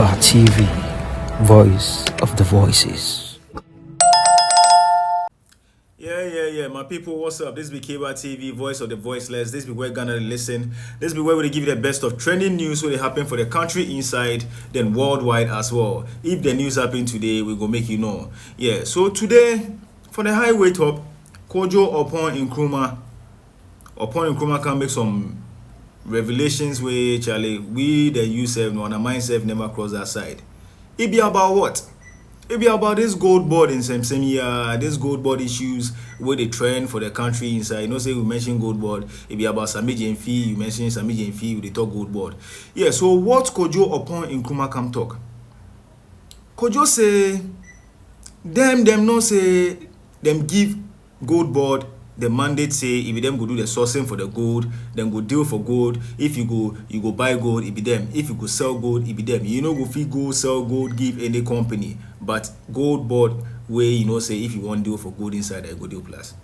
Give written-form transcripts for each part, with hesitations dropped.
Goldbod TV, voice of the voices. Yeah. My people, what's up? This be Goldbod TV, voice of the voiceless. This be where Ghana listen. This be where we give you the best of trending news what they happen for the country inside, then worldwide as well. If the news happen today, we go make you know. Yeah. So today, for the highway top, Kojo upon Nkrumah can make some revelations where Charlie we the U7 on a mindset never cross that side. It be about what? It be about this Goldbod in Sammy this Goldbod issues where they trend for the country inside. You know, say we mentioned Goldbod. It be about Sammy Gyamfi. You mentioned Sammy Gyamfi. We talk Goldbod. Yeah. So what Kojo upon Nkrumah come talk? Kojo say them no say them give Goldbod the mandate say if them go do the sourcing for the gold, then go deal for gold. If you go buy gold, it be them. If you go sell gold, it be them. You know, go fee go sell gold, give any company. But Goldbod way, you know, say if you want deal for gold inside, I go deal plus.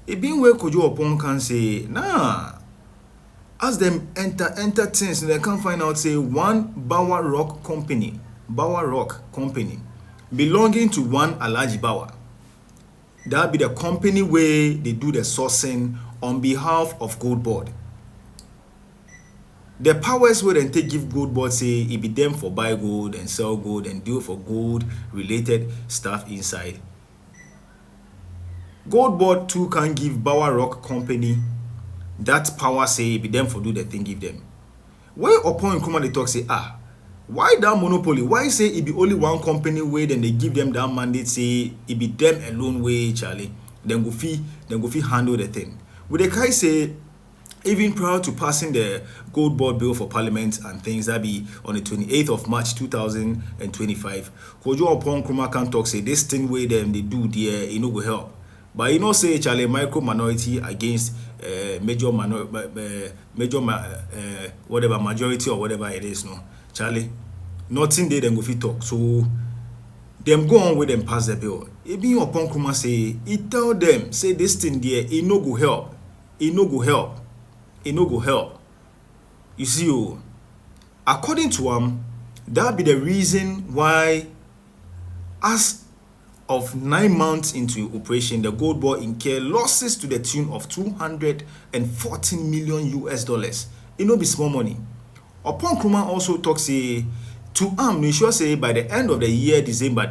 It being where Kojo upon can say, nah. As them enter things, they can find out say one Bower Rock company belonging to one Alhaji Bower. That be the company where they do the sourcing on behalf of Goldbod. The powers where then take give Goldbod say it be them for buy gold and sell gold and deal for gold related stuff inside. Goldbod too can give Bower Rock company that power say it be them for do the thing give them. Where upon Nkrumah they talk say why that monopoly? Why say it be only one company way then they give them that mandate say it be them alone way Charlie. Then go fee handle the thing. With the guy say even prior to passing the Goldbod bill for parliament and things that be on the 28th of March 2025, Kojo upon Nkrumah can talk say this thing way them they do there it no go help. But you know say Charlie micro minority against whatever majority or whatever it is no. Charlie, nothing they then go fit talk. So them go on with them pass the bill. It be upon Nkrumah say he tell them say this thing there it no go help. It no go help. You see, according to him, that be the reason why as of 9 months into operation, the Goldbod incur losses to the tune of $214 million. It no be small money. Upon Nkrumah also talks say to we sure say by the end of the year December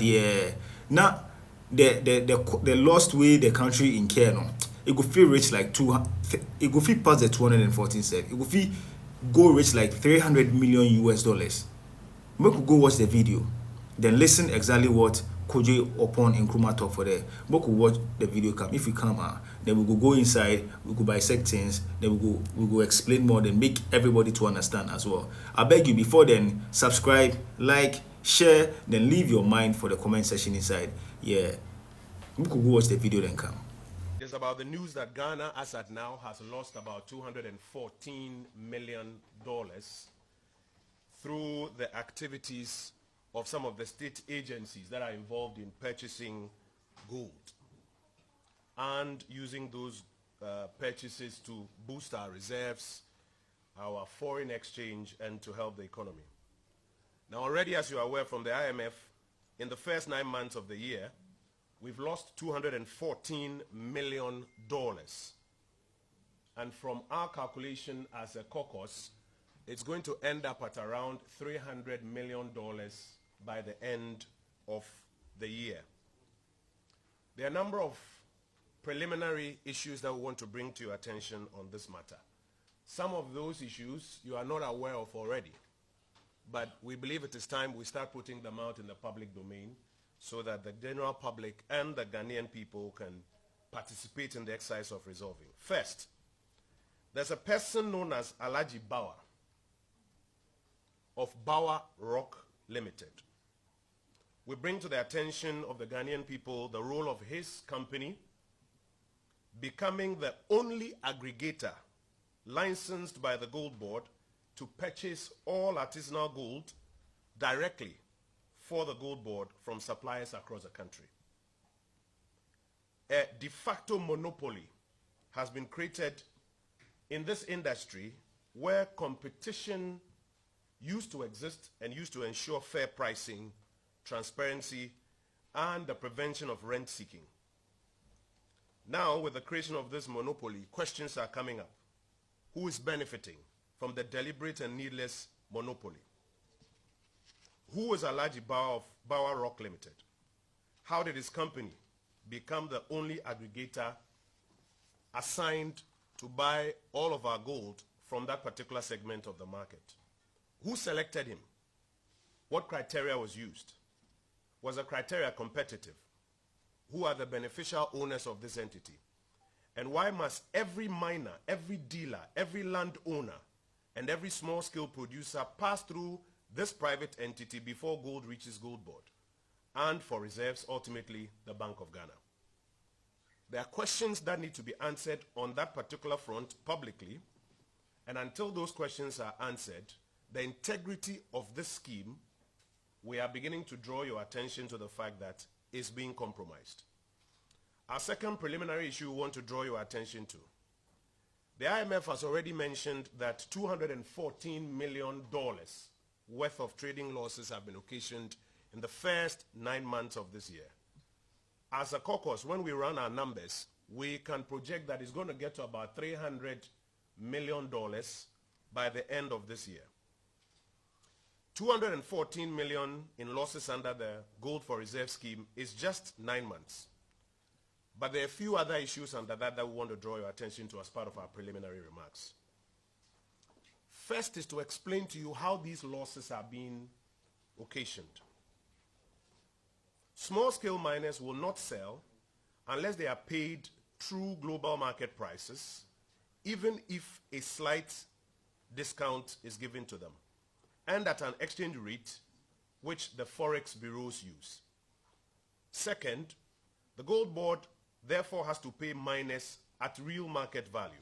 now the lost way the country incur no it go feel reach like it go feel past the 214 it go feel go reach like $300 million. Make we go watch the video then listen exactly what Kojo upon Nkrumah talk for there. But we watch the video come. If we come then we go inside, we go bisect things, then we go explain more, then make everybody to understand as well. I beg you before then subscribe, like, share, then leave your mind for the comment section inside. Yeah. We could go watch the video then come. It's about the news that Ghana as at now has lost about $214 million through the activities of some of the state agencies that are involved in purchasing gold and using those purchases to boost our reserves, our foreign exchange, and to help the economy. Now already, as you are aware from the IMF, in the first 9 months of the year, we've lost $214 million. And from our calculation as a caucus, it's going to end up at around $300 million by the end of the year. There are a number of preliminary issues that we want to bring to your attention on this matter. Some of those issues you are not aware of already, but we believe it is time we start putting them out in the public domain so that the general public and the Ghanaian people can participate in the exercise of resolving. First, there's a person known as Alhaji Bower of Bower Rock Limited. We bring to the attention of the Ghanaian people the role of his company becoming the only aggregator licensed by the Goldbod to purchase all artisanal gold directly for the Goldbod from suppliers across the country. A de facto monopoly has been created in this industry where competition used to exist and used to ensure fair pricing, transparency, and the prevention of rent seeking. Now, with the creation of this monopoly, questions are coming up. Who is benefiting from the deliberate and needless monopoly? Who is Alhaji Bauer Rock Limited? How did his company become the only aggregator assigned to buy all of our gold from that particular segment of the market? Who selected him? What criteria was used? Was the criteria competitive? Who are the beneficial owners of this entity? And why must every miner, every dealer, every landowner, and every small-scale producer pass through this private entity before gold reaches Goldbod, and for reserves, ultimately, the Bank of Ghana? There are questions that need to be answered on that particular front publicly, and until those questions are answered, the integrity of this scheme, we are beginning to draw your attention to the fact that is being compromised. Our second preliminary issue we want to draw your attention to. The IMF has already mentioned that $214 million worth of trading losses have been occasioned in the first 9 months of this year. As a caucus, when we run our numbers, we can project that it's going to get to about $300 million by the end of this year. 214 million in losses under the Gold for Reserve scheme is just 9 months. But there are a few other issues under that we want to draw your attention to as part of our preliminary remarks. First is to explain to you how these losses are being occasioned. Small-scale miners will not sell unless they are paid true global market prices, even if a slight discount is given to them, and at an exchange rate which the forex bureaus use. Second, the Gold Board therefore has to pay miners at real market value.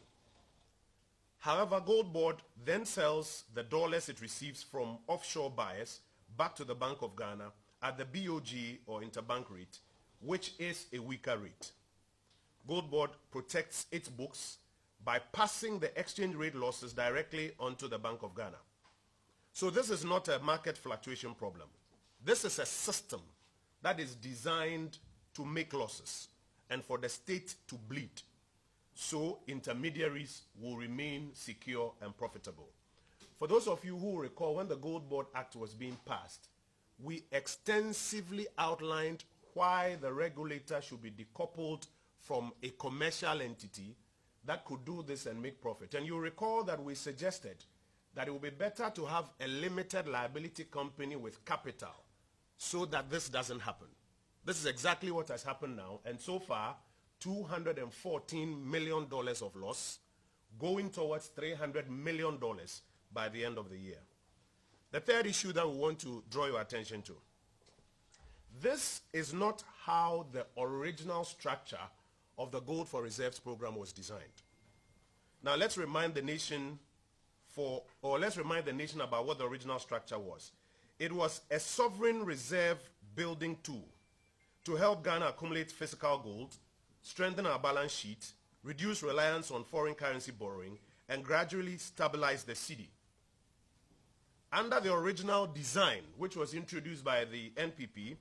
However, Gold Board then sells the dollars it receives from offshore buyers back to the Bank of Ghana at the BOG or interbank rate, which is a weaker rate. Gold Board protects its books by passing the exchange rate losses directly onto the Bank of Ghana. So this is not a market fluctuation problem. This is a system that is designed to make losses and for the state to bleed, so intermediaries will remain secure and profitable. For those of you who recall, when the Gold Board Act was being passed, we extensively outlined why the regulator should be decoupled from a commercial entity that could do this and make profit. And you recall that we suggested that it would be better to have a limited liability company with capital so that this doesn't happen. This is exactly what has happened now, and so far, $214 million of loss, going towards $300 million by the end of the year. The third issue that we want to draw your attention to. This is not how the original structure of the Gold for Reserves program was designed. Now let's remind the nation about what the original structure was. It was a sovereign reserve building tool to help Ghana accumulate physical gold, strengthen our balance sheet, reduce reliance on foreign currency borrowing, and gradually stabilize the cedi. Under the original design, which was introduced by the NPP,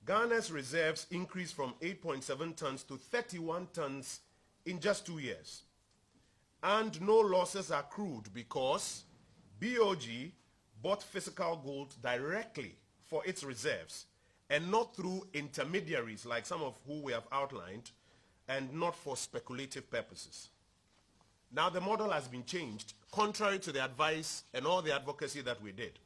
Ghana's reserves increased from 8.7 tons to 31 tons in just 2 years. And no losses accrued because BOG bought physical gold directly for its reserves and not through intermediaries like some of who we have outlined, and not for speculative purposes. Now the model has been changed contrary to the advice and all the advocacy that we did.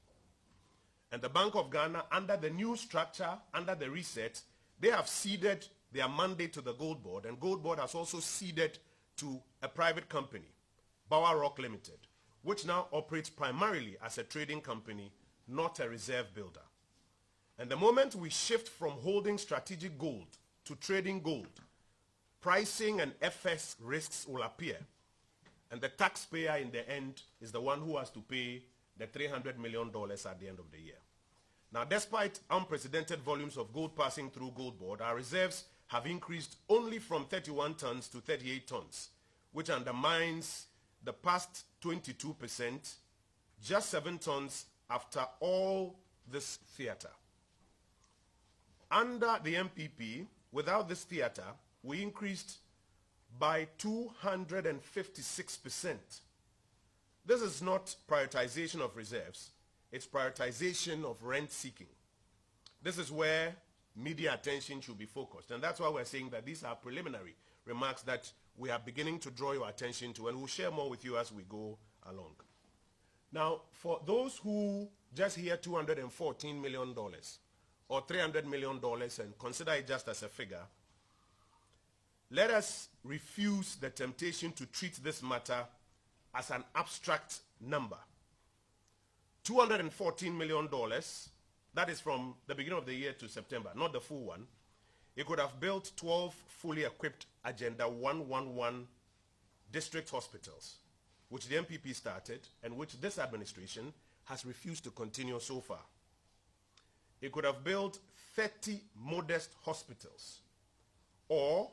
And the Bank of Ghana, under the new structure, under the reset, they have ceded their mandate to the Gold Board, and Gold Board has also ceded to a private company, Bauer Rock Limited, which now operates primarily as a trading company, not a reserve builder. And the moment we shift from holding strategic gold to trading gold, pricing and FX risks will appear. And the taxpayer in the end is the one who has to pay the $300 million at the end of the year. Now, despite unprecedented volumes of gold passing through Gold Board, our reserves have increased only from 31 tons to 38 tons, which undermines the past 22%, just 7 tons after all this theater. Under the MPP, without this theater, we increased by 256%. This is not prioritization of reserves, it's prioritization of rent seeking. This is where media attention should be focused. And that's why we're saying that these are preliminary remarks that we are beginning to draw your attention to, and we'll share more with you as we go along. Now, for those who just hear $214 million or $300 million and consider it just as a figure, let us refuse the temptation to treat this matter as an abstract number. $214 million, that is from the beginning of the year to September, not the full one. It could have built 12 fully equipped Agenda 111 district hospitals, which the MPP started and which this administration has refused to continue so far. It could have built 30 modest hospitals or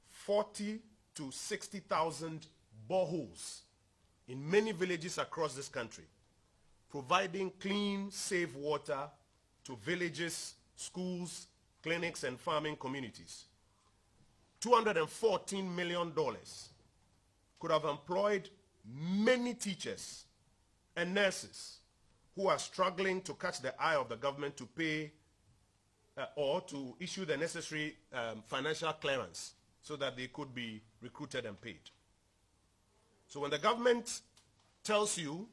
40 to 60,000 boreholes in many villages across this country, providing clean, safe water to villages, schools, clinics, and farming communities. $214 million could have employed many teachers and nurses who are struggling to catch the eye of the government to pay or to issue the necessary financial clearance so that they could be recruited and paid. So when the government tells you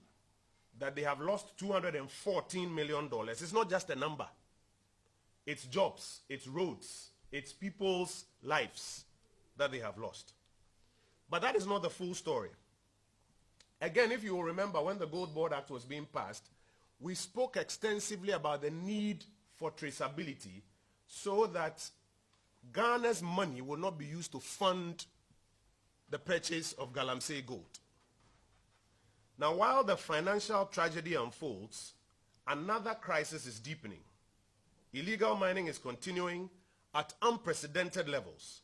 that they have lost $214 million, it's not just a number. It's jobs, it's roads, it's people's lives that they have lost. But that is not the full story. Again, if you will remember, when the Goldbod Act was being passed, we spoke extensively about the need for traceability so that Ghana's money will not be used to fund the purchase of Galamsey gold. Now, while the financial tragedy unfolds, another crisis is deepening. Illegal mining is continuing at unprecedented levels.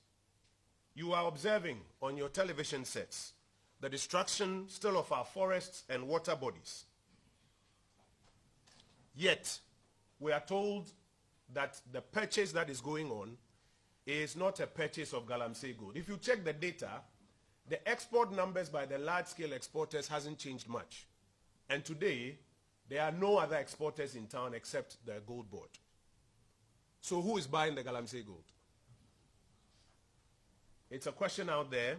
You are observing on your television sets the destruction still of our forests and water bodies. Yet, we are told that the purchase that is going on is not a purchase of Galamsey gold. If you check the data, the export numbers by the large-scale exporters hasn't changed much. And today, there are no other exporters in town except the Goldbod. So who is buying the Galamsey gold? It's a question out there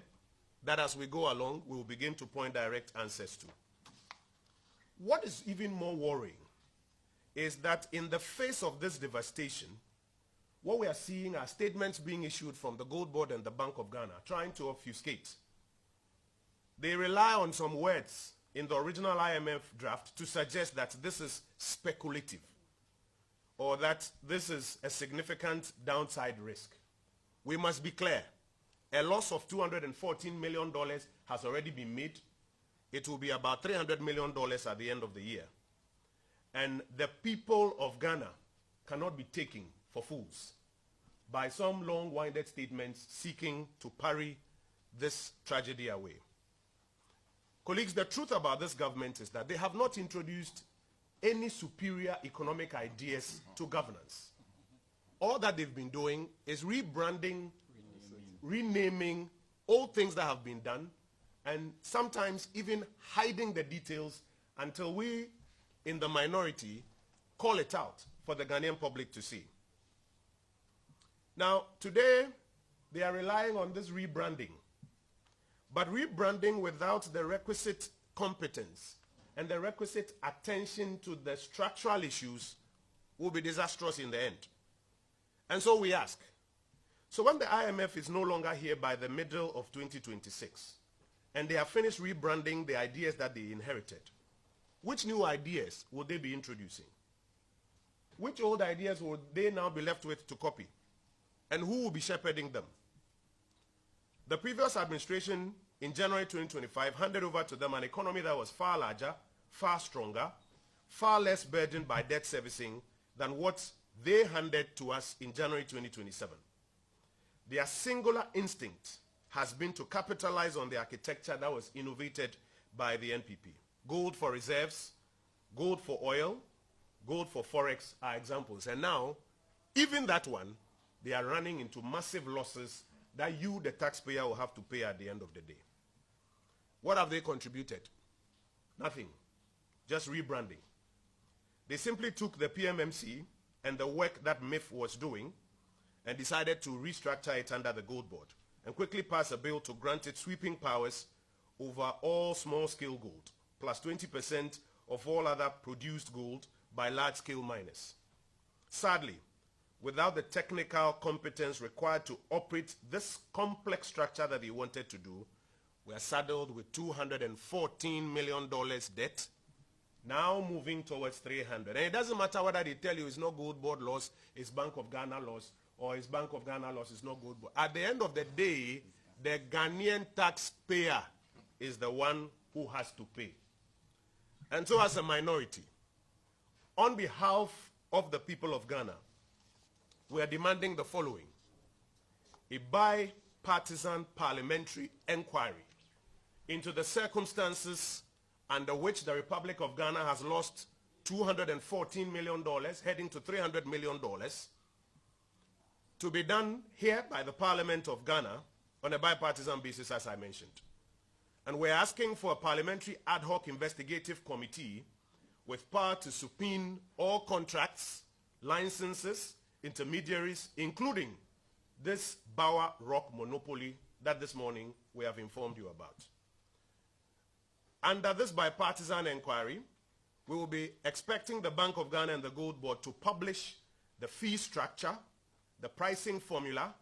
that as we go along, we will begin to point direct answers to. What is even more worrying is that in the face of this devastation, what we are seeing are statements being issued from the Goldbod and the Bank of Ghana trying to obfuscate. They rely on some words in the original IMF draft to suggest that this is speculative or that this is a significant downside risk. We must be clear. A loss of $214 million has already been made. It will be about $300 million at the end of the year. And the people of Ghana cannot be taken for fools by some long-winded statements seeking to parry this tragedy away. Colleagues, the truth about this government is that they have not introduced any superior economic ideas to governance. All that they've been doing is rebranding, renaming old things that have been done, and sometimes even hiding the details until we, in the minority, call it out for the Ghanaian public to see. Now, today, they are relying on this rebranding. But rebranding without the requisite competence and the requisite attention to the structural issues will be disastrous in the end. And so we ask, so when the IMF is no longer here by the middle of 2026, and they have finished rebranding the ideas that they inherited, which new ideas will they be introducing? Which old ideas will they now be left with to copy? And who will be shepherding them? The previous administration in January 2025 handed over to them an economy that was far larger, far stronger, far less burdened by debt servicing than what they handed to us in January 2027. Their singular instinct has been to capitalize on the architecture that was innovated by the NPP. Gold for reserves, Gold for oil, gold for forex are examples. And now, even that one, they are running into massive losses that you, the taxpayer, will have to pay at the end of the day. What have they contributed? Nothing. Just rebranding. They simply took the PMMC and the work that MIF was doing and decided to restructure it under the Goldbod and quickly pass a bill to grant it sweeping powers over all small-scale gold, plus 20% of all other produced gold by large-scale miners. Sadly, without the technical competence required to operate this complex structure that they wanted to do, we are saddled with $214 million debt, now moving towards 300. And it doesn't matter whether they tell you it's not Goldbod loss, it's Bank of Ghana loss, or it's Bank of Ghana loss, it's not Goldbod. At the end of the day, the Ghanaian taxpayer is the one who has to pay. And so as a minority, on behalf of the people of Ghana, we are demanding the following: a bipartisan parliamentary inquiry into the circumstances under which the Republic of Ghana has lost $214 million, heading to $300 million, to be done here by the Parliament of Ghana on a bipartisan basis, as I mentioned. And we're asking for a parliamentary ad hoc investigative committee with power to subpoena all contracts, licenses, intermediaries, including this Bower Rock monopoly that this morning we have informed you about. Under this bipartisan inquiry, we will be expecting the Bank of Ghana and the Goldbod to publish the fee structure, the pricing formula,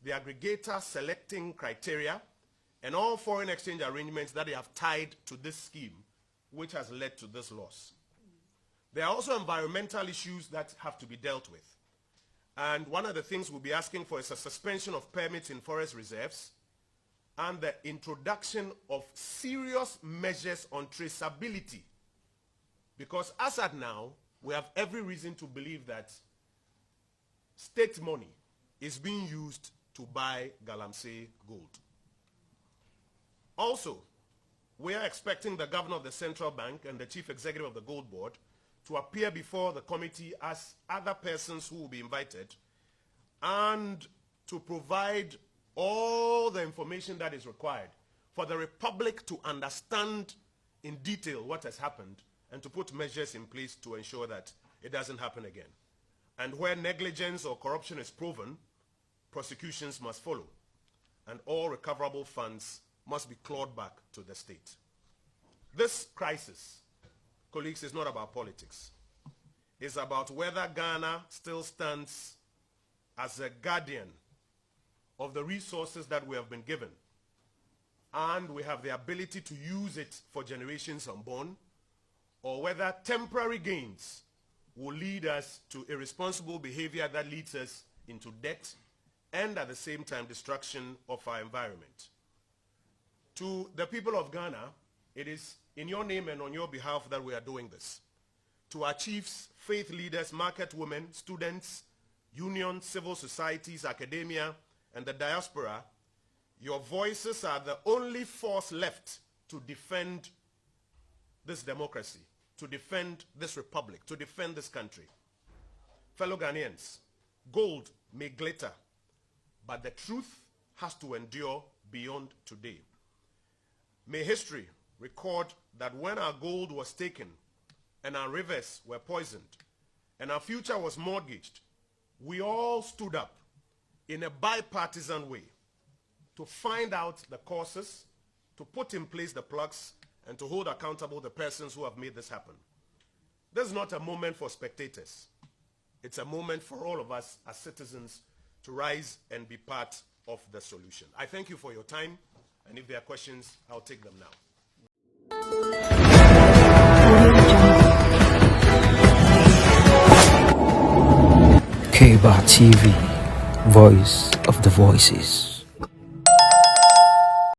the aggregator selecting criteria, and all foreign exchange arrangements that they have tied to this scheme, which has led to this loss. There are also environmental issues that have to be dealt with. And one of the things we'll be asking for is a suspension of permits in forest reserves and the introduction of serious measures on traceability. Because as at now, we have every reason to believe that state money is being used to buy Galamsey gold. Also, we are expecting the governor of the central bank and the chief executive of the Goldbod to appear before the committee as other persons who will be invited and to provide all the information that is required for the Republic to understand in detail what has happened and to put measures in place to ensure that it doesn't happen again. And where negligence or corruption is proven, prosecutions must follow, and all recoverable funds must be clawed back to the state. This crisis, colleagues, is not about politics. It's about whether Ghana still stands as a guardian of the resources that we have been given, and we have the ability to use it for generations unborn, or whether temporary gains will lead us to irresponsible behavior that leads us into debt and at the same time destruction of our environment. To the people of Ghana, it is in your name and on your behalf that we are doing this. To our chiefs, faith leaders, market women, students, unions, civil societies, academia, and the diaspora, your voices are the only force left to defend this democracy, to defend this republic, to defend this country. Fellow Ghanaians, gold may glitter, but the truth has to endure beyond today. May history record that when our gold was taken and our rivers were poisoned and our future was mortgaged, we all stood up in a bipartisan way to find out the causes, to put in place the plugs, and to hold accountable the persons who have made this happen. This is not a moment for spectators. It's a moment for all of us as citizens to rise and be part of the solution. I thank you for your time, and if there are questions, I'll take them now. Goldbod TV, voice of the voices.